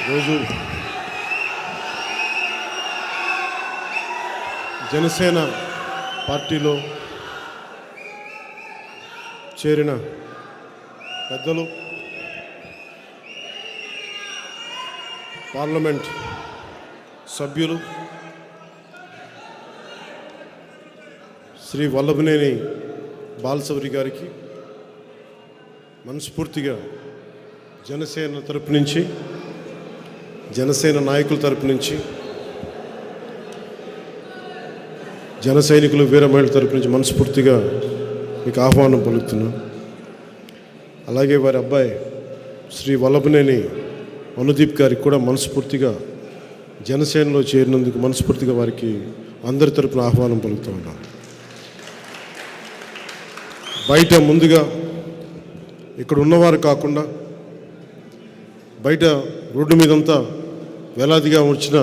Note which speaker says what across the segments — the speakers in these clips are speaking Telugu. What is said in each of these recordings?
Speaker 1: రోజు జనసేన పార్టీలో చేరిన పెద్దలు, పార్లమెంట్ సభ్యులు శ్రీ వల్లభనేని బాలశౌరి గారికి మనస్ఫూర్తిగా జనసేన తరపు నుంచి, జనసేన నాయకుల తరపు నుంచి, జన సైనికులు వీర మహిళల తరపు నుంచి మనస్ఫూర్తిగా మీకు ఆహ్వానం పలుకుతున్నాను. అలాగే వారి అబ్బాయి శ్రీ వల్లభనేని అనుదీప్ గారికి కూడా మనస్ఫూర్తిగా జనసేనలో చేరినందుకు మనస్ఫూర్తిగా వారికి అందరి తరపున ఆహ్వానం పలుకుతూ ఉన్నాను. బయట ముందుగా ఇక్కడ ఉన్నవారు కాకుండా బయట రోడ్డు మీదంతా వేలాదిగా వచ్చిన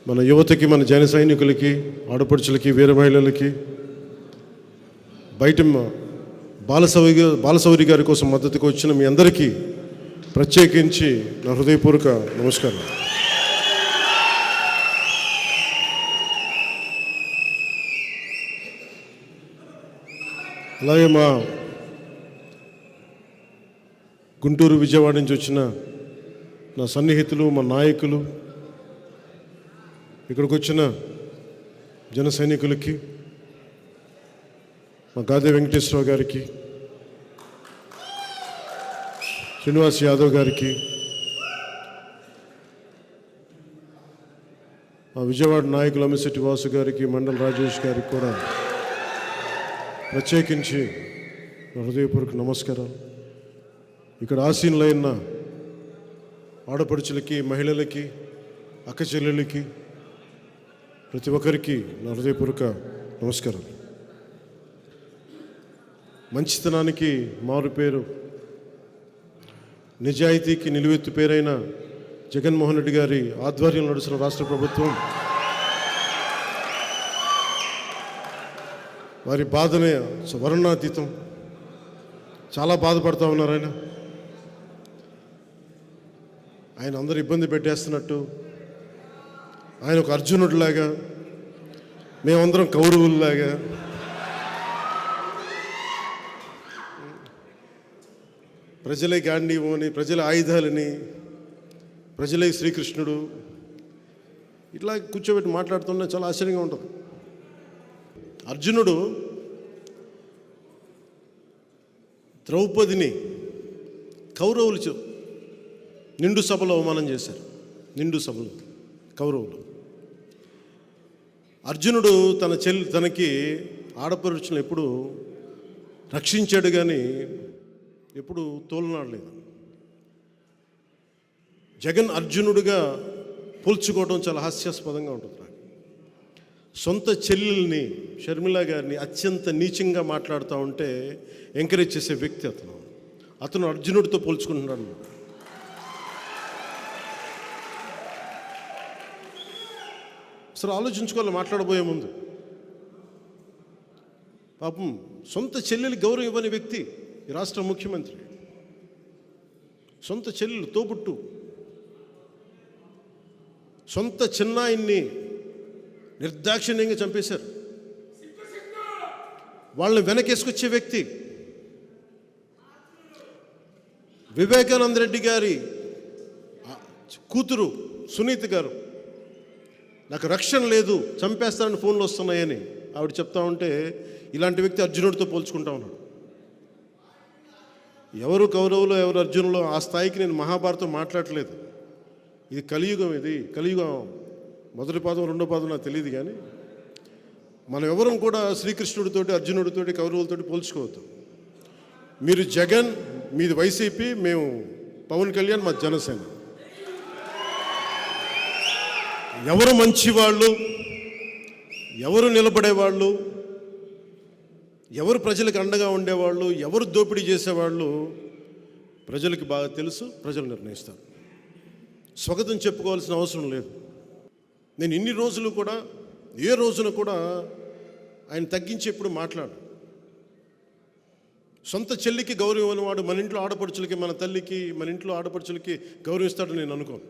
Speaker 1: మన యువతకి, మన జన సైనికులకి, ఆడపడుచులకి, వీర మహిళలకి, బయట బాలశౌరి గారి కోసం మద్దతుకు వచ్చిన మీ అందరికీ ప్రత్యేకించి నా హృదయపూర్వక నమస్కారం. అలాగే మా గుంటూరు, విజయవాడ నుంచి వచ్చిన నా సన్నిహితులు, మా నాయకులు, ఇక్కడికి వచ్చిన జన సైనికులకి, మా గాదే వెంకటేశ్వరరావు గారికి, శ్రీనివాస్ యాదవ్ గారికి, మా విజయవాడ నాయకులు అమిశెట్టి వాసు గారికి, మండల రాజేష్ గారికి కూడా ప్రత్యేకించి హృదయపూర్వక నమస్కారాలు. ఇక్కడ ఆసీనులైన ఆడపడుచులకి, మహిళలకి, అక్క చెల్లెళ్ళకి, ప్రతి ఒక్కరికి నా హృదయపూర్వక నమస్కారాలు. మంచితనానికి మారు పేరు, నిజాయితీకి నిలువెత్తు పేరైన జగన్మోహన్ రెడ్డి గారి ఆధ్వర్యంలో నడుస్తున్న రాష్ట్ర ప్రభుత్వం వారి బాధనే వర్ణనాతీతం. చాలా బాధపడుతూ ఉన్నారు. ఆయన అందరు ఇబ్బంది పెట్టేస్తున్నట్టు, ఆయన ఒక అర్జునుడిలాగా, మేమందరం కౌరవుల్లాగా, ప్రజలే గాంధీవం అని, ప్రజల ఆయుధాలని, ప్రజలే శ్రీకృష్ణుడు, ఇట్లా కూర్చోబెట్టి మాట్లాడుతున్నా చాలా ఆశ్చర్యంగా ఉంటుంది. అర్జునుడు ద్రౌపదిని కౌరవులు నిండు సభలో అవమానం చేశారు. నిండు సభలో కౌరవులు. అర్జునుడు తనకి ఆడపడుచులను ఎప్పుడు రక్షించాడు, కానీ ఎప్పుడు తోలనాడలేదు. జగన్ అర్జునుడిగా పోల్చుకోవడం చాలా హాస్యాస్పదంగా ఉంటుంది. నాకు సొంత చెల్లెల్ని, షర్మిల గారిని అత్యంత నీచంగా మాట్లాడుతూ ఉంటే ఎంకరేజ్ చేసే వ్యక్తి అతను అర్జునుడితో పోల్చుకుంటున్నాడు. అసలు ఆలోచించుకోవాలి మాట్లాడబోయే ముందు. పాపం సొంత చెల్లెలు గౌరవం ఇవ్వని వ్యక్తి ఈ రాష్ట్ర ముఖ్యమంత్రి. సొంత చెల్లెలు, తోబుట్టు, సొంత చిన్నాయిన్ని నిర్దాక్షిణ్యంగా చంపేశారు. వాళ్ళని వెనకేసుకొచ్చే వ్యక్తి. వివేకానంద రెడ్డి గారి కూతురు సునీత గారు, నాకు రక్షణ లేదు, చంపేస్తానని ఫోన్లు వస్తున్నాయని ఆవిడ చెప్తా ఉంటే ఇలాంటి వ్యక్తి అర్జునుడితో పోల్చుకుంటా ఉన్నాడు. ఎవరు కౌరవులు, ఎవరు అర్జునులు, ఆ స్థాయికి నేను మహాభారతం మాట్లాడలేదు. ఇది కలియుగం. ఇది కలియుగం. మొదటి పాదం, రెండో పాదం నాకు తెలియదు, కానీ మనం ఎవరం కూడా శ్రీకృష్ణుడితోటి, అర్జునుడితోటి, కౌరవులతోటి పోల్చుకోవద్దు. మీరు జగన్, మీది వైసీపీ, మేము పవన్ కళ్యాణ్, మా జనసేన. ఎవరు మంచివాళ్ళు, ఎవరు నిలబడేవాళ్ళు, ఎవరు ప్రజలకు అండగా ఉండేవాళ్ళు, ఎవరు దోపిడీ చేసేవాళ్ళు ప్రజలకు బాగా తెలుసు. ప్రజలు నిర్ణయిస్తారు. స్వాగతం చెప్పుకోవాల్సిన అవసరం లేదు. నేను ఇన్ని రోజులు కూడా ఏ రోజున కూడా ఆయన తగ్గించి ఎప్పుడు మాట్లాడు. సొంత చెల్లికి గౌరవం ఇవ్వనివాడు మన ఇంట్లో ఆడపడుచులకి, మన తల్లికి, మన ఇంట్లో ఆడపడుచులకి గౌరవం ఇస్తాడని నేను అనుకోను,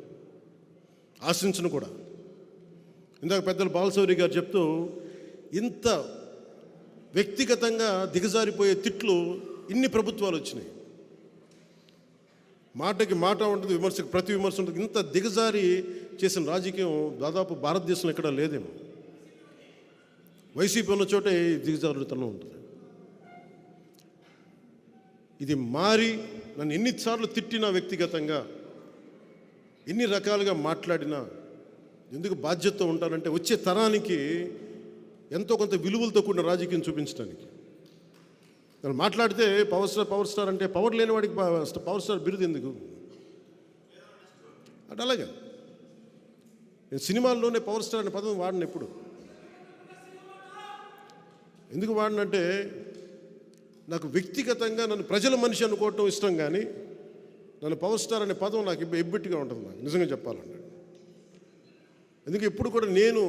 Speaker 1: ఆశించను కూడా. ఇందాక పెద్దలు బాలశౌరి గారు చెప్తూ ఇంత వ్యక్తిగతంగా దిగజారిపోయే తిట్లు ఇన్ని ప్రభుత్వాలు వచ్చినాయి. మాటకి మాట ఉంటుంది, విమర్శకు ప్రతి విమర్శ ఉంటుంది. ఇంత దిగజారి చేసిన రాజకీయం దాదాపు భారతదేశంలో ఎక్కడా లేదేమో. వైసీపీ ఉన్న చోటే దిగజారుతనం ఉంటుంది. ఇది మారి నన్ను ఎన్నిసార్లు తిట్టినా, వ్యక్తిగతంగా ఎన్ని రకాలుగా మాట్లాడినా, ఎందుకు బాధ్యతతో ఉంటానంటే వచ్చే తరానికి ఎంతో కొంత విలువలతో కూడిన రాజకీయం చూపించడానికి. నేను మాట్లాడితే పవర్ స్టార్ అంటే పవర్ లేని వాడికి పవర్ స్టార్ బిరుదు ఎందుకు అంటే అలాగే నేను సినిమాల్లోనే పవర్ స్టార్ అనే పదం వాడిన. ఎప్పుడు ఎందుకు వాడినంటే నాకు వ్యక్తిగతంగా నన్ను ప్రజల మనిషి అనుకోవటం ఇష్టం, కానీ నన్ను పవర్ స్టార్ అనే పదం నాకు ఎబ్బెట్టిగా ఉంటుంది. నాకు నిజంగా చెప్పాలంటే ఎందుకు ఎప్పుడు కూడా నేను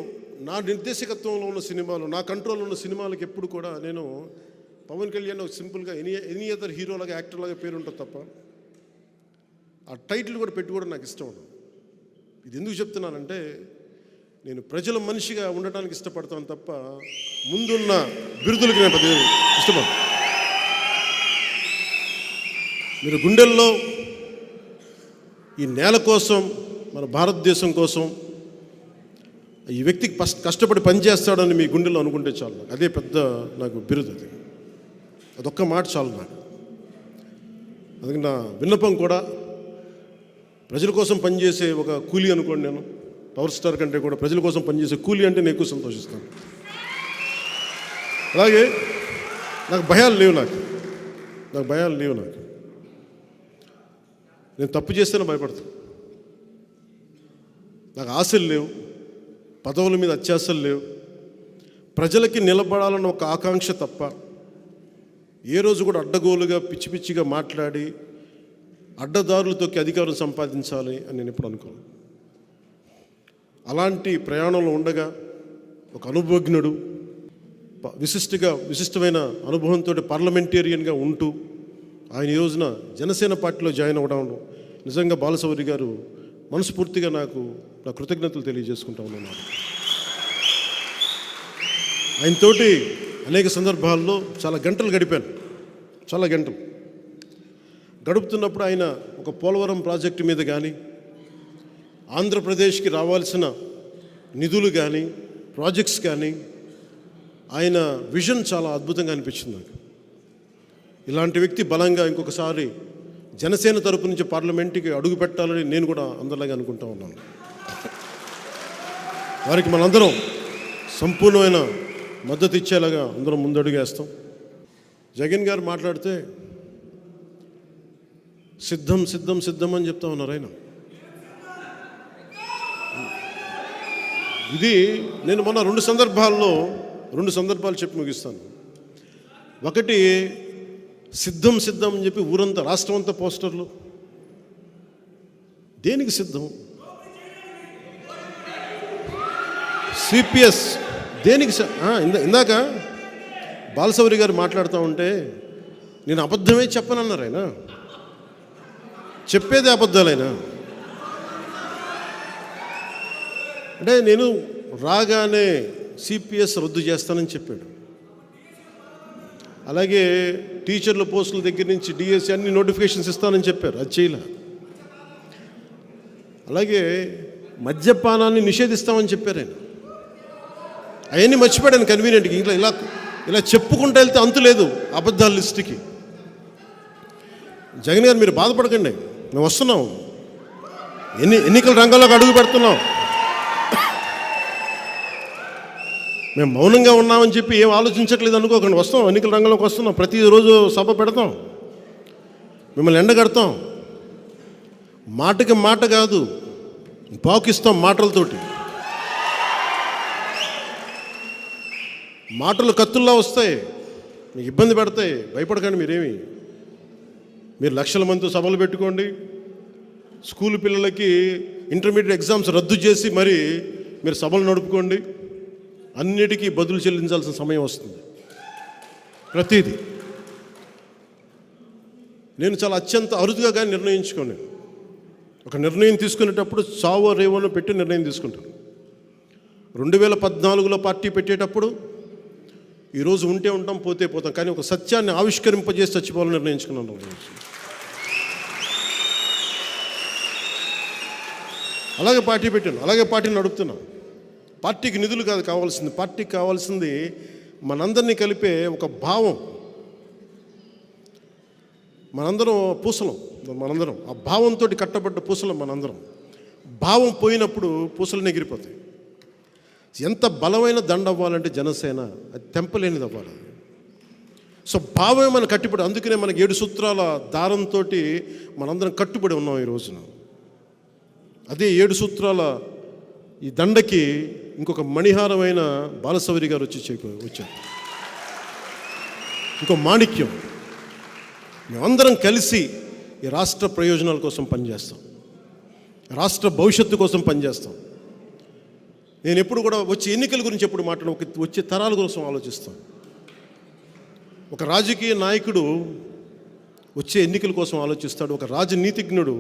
Speaker 1: నా నిర్దేశకత్వంలో ఉన్న సినిమాలు, నా కంట్రోల్లో ఉన్న సినిమాలకు ఎప్పుడు కూడా నేను పవన్ కళ్యాణ్ ఒక సింపుల్గా ఎనీ అదర్ హీరోలాగా, యాక్టర్లాగా పేరు ఉంటుంది తప్ప ఆ టైటిల్ కూడా పెట్టుకోవడం నాకు ఇష్టం ఉండదు. ఇది ఎందుకు చెప్తున్నానంటే నేను ప్రజల మనిషిగా ఉండటానికి ఇష్టపడతాను తప్ప ముందున్న బిరుదులకి నేను పెద్ద ఇష్టపడను. మీరు గుండెల్లో ఈ నేల కోసం, మన భారతదేశం కోసం ఈ వ్యక్తికి కష్టపడి పనిచేస్తాడని మీ గుండెల్లో అనుకుంటే చాలు. అదే పెద్ద నాకు బిరుదు. అదొక్క మాట చాలు నాకు. అందుకే నా విన్నపం కూడా ప్రజల కోసం పనిచేసే ఒక కూలీ అనుకోండి. నేను పవర్ స్టార్ కంటే కూడా ప్రజల కోసం పనిచేసే కూలీ అంటే నేను ఎక్కువ సంతోషిస్తాను. అలాగే నాకు భయాలు లేవు. నాకు భయాలు లేవు. నేను తప్పు చేస్తేనే భయపడతాను. నాకు ఆశలు లేవు, పదవుల మీద అత్యాశలు లేవు. ప్రజలకి నిలబడాలన్న ఒక ఆకాంక్ష తప్ప ఏ రోజు కూడా అడ్డగోలుగా పిచ్చి పిచ్చిగా మాట్లాడి అడ్డదారులతోకి అధికారం సంపాదించాలి అని నేను ఎప్పుడు అనుకోను. అలాంటి ప్రయాణంలో ఉండగా ఒక అనుభవజ్ఞుడు, విశిష్టమైన అనుభవంతో పార్లమెంటేరియన్గా ఉంటూ ఆయన ఈ రోజున జనసేన పార్టీలో జాయిన్ అవ్వడం నిజంగా బాలశౌరి గారు మనస్ఫూర్తిగా నాకు నా కృతజ్ఞతలు తెలియజేసుకుంటా ఉన్నాను. ఆయనతోటి అనేక సందర్భాల్లో చాలా గంటలు గడిపాను. చాలా గంటలు గడుపుతున్నప్పుడు ఆయన ఒక పోలవరం ప్రాజెక్టు మీద కానీ, ఆంధ్రప్రదేశ్కి రావాల్సిన నిధులు కానీ, ప్రాజెక్ట్స్ కానీ, ఆయన విజన్ చాలా అద్భుతంగా అనిపించింది నాకు. ఇలాంటి వ్యక్తి బలంగా ఇంకొకసారి జనసేన తరపు నుంచి పార్లమెంట్కి అడుగు పెట్టాలని నేను కూడా అందరిలాగా అనుకుంటా ఉన్నాను. వారికి మనందరం సంపూర్ణమైన మద్దతు ఇచ్చేలాగా అందరం ముందడుగేస్తాం. జగన్ గారు మాట్లాడితే సిద్ధం సిద్ధం సిద్ధం అని చెప్తా ఉన్నారు ఆయన. ఇది నేను మొన్న రెండు సందర్భాలు చెప్పి ముగిస్తాను. ఒకటి, సిద్ధం సిద్ధం అని చెప్పి ఊరంతా, రాష్ట్రం అంతా పోస్టర్లు. దేనికి సిద్ధం? సిపిఎస్ దేనికి? ఇందాక బాలశౌరి గారు మాట్లాడుతూ ఉంటే నేను అబద్ధమే చెప్పనన్నారు ఆయన. చెప్పేదే అబద్ధాలైనా అంటే నేను రాగానే సిపిఎస్ రద్దు చేస్తానని చెప్పాడు. అలాగే టీచర్ల పోస్టుల దగ్గర నుంచి డిఎస్సి అన్ని నోటిఫికేషన్స్ ఇస్తానని చెప్పారు, అది చేయలే. అలాగే మద్యపానాన్ని నిషేధిస్తామని చెప్పారు ఆయన. అవన్నీ మర్చిపోయాను కన్వీనియంట్గా. ఇంకా ఇలా చెప్పుకుంటూ వెళ్తే అంతు లేదు అబద్ధాల లిస్టుకి. జగన్ గారు మీరు బాధపడకండి, మేము వస్తున్నాం, ఎన్నికల రంగంలోకి అడుగు పెడుతున్నాం. మేము మౌనంగా ఉన్నామని చెప్పి ఏం ఆలోచించట్లేదు అనుకోకండి. వస్తాం, ఎన్నికల రంగంలోకి వస్తున్నాం. ప్రతిరోజు సభ పెడతాం, మిమ్మల్ని ఎండగడతాం. మాటకి మాట కాదు, పాకిస్తాం మాటలతోటి. మాటలు కత్తుల్లా వస్తాయి, మీకు ఇబ్బంది పెడతాయి. భయపడకండి. మీరు లక్షల మందితో సభలు పెట్టుకోండి. స్కూల్ పిల్లలకి ఇంటర్మీడియట్ ఎగ్జామ్స్ రద్దు చేసి మరి మీరు సభలు నడుపుకోండి. అన్నిటికీ బదులు చెల్లించాల్సిన సమయం వస్తుంది. ప్రతిదీ నేను చాలా అత్యంత అరుదుగా కానీ నిర్ణయించుకోను. ఒక నిర్ణయం తీసుకునేటప్పుడు చావో రేవోనో పెట్టి నిర్ణయం తీసుకుంటాను. 2014లో పార్టీ పెట్టేటప్పుడు ఈరోజు ఉంటే ఉంటాం, పోతే పోతాం, కానీ ఒక సత్యాన్ని ఆవిష్కరింపజేసి చచ్చిపోవాలని నిర్ణయించుకున్నాను. అలాగే పార్టీ పెట్టాను, అలాగే పార్టీని నడుపుతున్నాను. పార్టీకి నిధులు కాదు కావాల్సింది, పార్టీకి కావాల్సింది మనందరినీ కలిపే ఒక భావం. మనందరం పూసలం, మనందరం ఆ భావంతో కట్టబడ్డ పూసలం మనందరం. భావం పోయినప్పుడు పూసలు ఎగిరిపోతాయి. ఎంత బలమైన దండ అవ్వాలంటే జనసేన అది తెంపలేనిది అవ్వాలి. సో భావమే మన కట్టుబడి, అందుకనే మనకి 7 సూత్రాల దారంతో మనందరం కట్టుబడి ఉన్నాం ఈ రోజున. అదే 7 సూత్రాల ఈ దండకి ఇంకొక మణిహారమైన బాలశౌరి గారు వచ్చారు. ఇంకో మాణిక్యం. మేమందరం కలిసి ఈ రాష్ట్ర ప్రయోజనాల కోసం పనిచేస్తాం, రాష్ట్ర భవిష్యత్తు కోసం పనిచేస్తాం. నేను ఎప్పుడు కూడా వచ్చే ఎన్నికల గురించి ఎప్పుడు వచ్చే తరాల కోసం ఆలోచిస్తాను. ఒక రాజకీయ నాయకుడు వచ్చే ఎన్నికల కోసం ఆలోచిస్తాడు, ఒక రాజనీతిజ్ఞుడు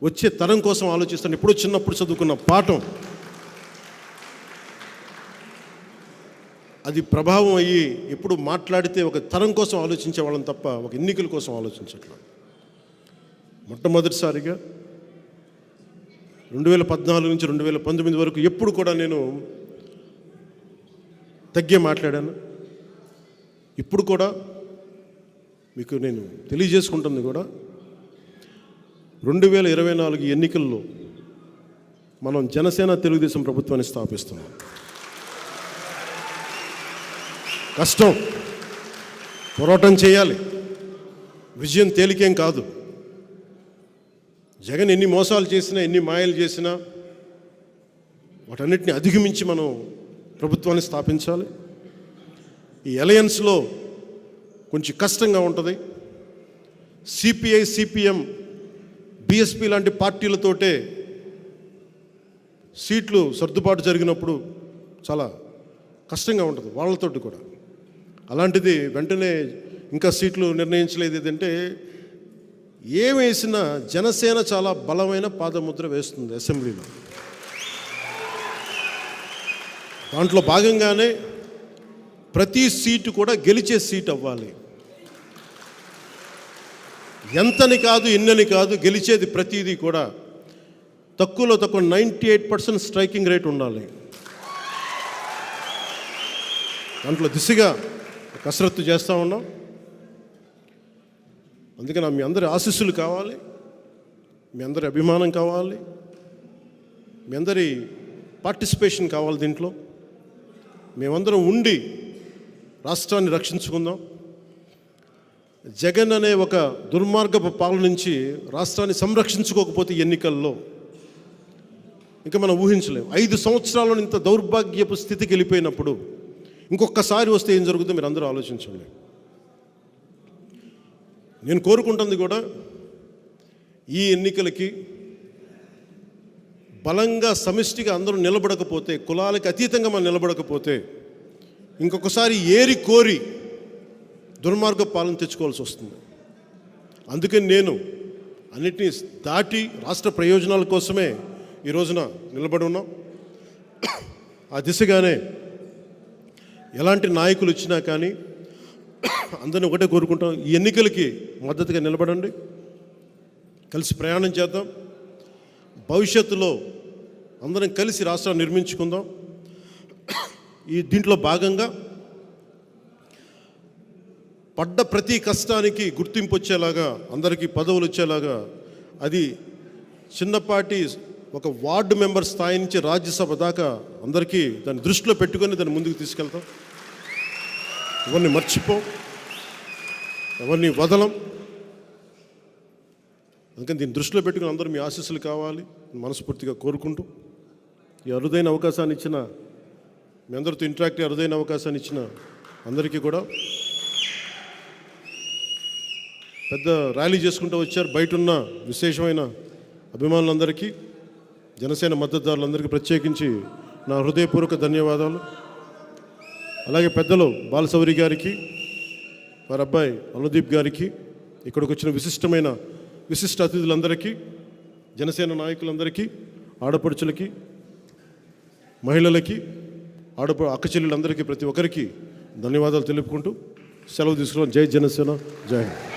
Speaker 1: వచ్చే తరం కోసం ఆలోచిస్తాడు. ఎప్పుడో చిన్నప్పుడు చదువుకున్న పాఠం అది ప్రభావం అయ్యి ఎప్పుడు మాట్లాడితే ఒక తరం కోసం ఆలోచించే వాళ్ళని తప్ప ఒక ఎన్నికల కోసం ఆలోచించట్లేదు. మొట్టమొదటిసారిగా 2014 నుంచి 2019 వరకు ఎప్పుడు కూడా నేను తగ్గే మాట్లాడాను. ఇప్పుడు కూడా మీకు నేను తెలియజేసుకుంటుంది కూడా 2024 ఎన్నికల్లో మనం జనసేన తెలుగుదేశం ప్రభుత్వాన్ని స్థాపిస్తున్నాం. కష్టం, పోరాటం చేయాలి, విజయం తేలికేం కాదు. జగన్ ఎన్ని మోసాలు చేసినా, ఎన్ని మాయలు చేసినా వాటన్నిటిని అధిగమించి మనం ప్రభుత్వాన్ని స్థాపించాలి. ఈ అలయన్స్లో కొంచెం కష్టంగా ఉంటుంది. సిపిఐ, సిపిఎం, బిఎస్పి లాంటి పార్టీలతోటే సీట్లు సర్దుబాటు జరిగినప్పుడు చాలా కష్టంగా ఉంటుంది వాళ్ళతోటి కూడా. అలాంటిది వెంటనే ఇంకా సీట్లు నిర్ణయించలేదు. ఏదంటే ఏమేసినా జనసేన చాలా బలమైన పాదముద్ర వేస్తుంది అసెంబ్లీలో. దాంట్లో భాగంగానే ప్రతి సీటు కూడా గెలిచే సీట్ అవ్వాలి. ఎంతని కాదు, ఎన్నని కాదు, గెలిచేది ప్రతిదీ కూడా తక్కువలో తక్కువ 98% స్ట్రైకింగ్ రేట్ ఉండాలి. దాంట్లో దిశగా కసరత్తు చేస్తూ ఉన్నాం. అందుకని మీ అందరి ఆశీస్సులు కావాలి, మీ అందరి అభిమానం కావాలి, మీ అందరి పార్టిసిపేషన్ కావాలి. దీంట్లో మేమందరం ఉండి రాష్ట్రాన్ని రక్షించుకుందాం. జగన్ అనే ఒక దుర్మార్గపు పాలన నుంచి రాష్ట్రాన్ని సంరక్షించుకోకపోతే ఎన్నికల్లో ఇంకా మనం ఊహించలేము. 5 సంవత్సరాల్లో ఇంత దౌర్భాగ్యపు స్థితికి వెళ్ళిపోయినప్పుడు ఇంకొకసారి వస్తే ఏం జరుగుతుందో మీరు అందరూ ఆలోచించండి. నేను కోరుకుంటుంది కూడా ఈ ఎన్నికలకి బలంగా సమిష్టిగా అందరూ నిలబడకపోతే, కులాలకు అతీతంగా మనం నిలబడకపోతే ఇంకొకసారి ఏరి కోరి దుర్మార్గ పాలన తెచ్చుకోవాల్సి వస్తుంది. అందుకని నేను అన్నిటినీ దాటి రాష్ట్ర ప్రయోజనాల కోసమే ఈ రోజున నిలబడి ఉన్నాం. ఆ దిశగానే ఎలాంటి నాయకులు వచ్చినా కానీ అందరినీ ఒకటే కోరుకుంటాం, ఈ ఎన్నికలకి మద్దతుగా నిలబడండి, కలిసి ప్రయాణం చేద్దాం. భవిష్యత్తులో అందరం కలిసి రాష్ట్రాన్ని నిర్మించుకుందాం. దీంట్లో భాగంగా పడ్డ ప్రతి కష్టానికి గుర్తింపు వచ్చేలాగా, అందరికీ పదవులు వచ్చేలాగా, అది చిన్నపాటి ఒక వార్డు మెంబర్ స్థాయి నుంచి రాజ్యసభ దాకా అందరికీ దాన్ని దృష్టిలో పెట్టుకొని దాన్ని ముందుకు తీసుకెళ్తాం. ఎవరిని మర్చిపోం, ఎవరిని వదలం. అందుకని దీన్ని దృష్టిలో పెట్టుకుని అందరూ మీ ఆశీస్సులు కావాలి మనస్ఫూర్తిగా కోరుకుంటూ, ఈ అరుదైన అవకాశాన్ని ఇచ్చిన మీ అందరితో ఇంటరాక్ట్ అరుదైన అవకాశాన్ని ఇచ్చిన అందరికీ కూడా, పెద్ద ర్యాలీ చేసుకుంటూ వచ్చారు బయట ఉన్న విశేషమైన అభిమానులందరికీ, జనసేన మద్దతుదారులందరికీ ప్రత్యేకించి నా హృదయపూర్వక ధన్యవాదాలు. అలాగే పెద్దలు బాలశౌరి గారికి, వారి అబ్బాయి అనుదీప్ గారికి, ఇక్కడికి వచ్చిన విశిష్ట అతిథులందరికీ, జనసేన నాయకులందరికీ, ఆడపడుచులకి, మహిళలకి, అక్క చెల్లెలందరికీ, ప్రతి ఒక్కరికి ధన్యవాదాలు తెలుపుకుంటూ సెలవు తీసుకున్నాం. జై జనసేన, జై హింద్.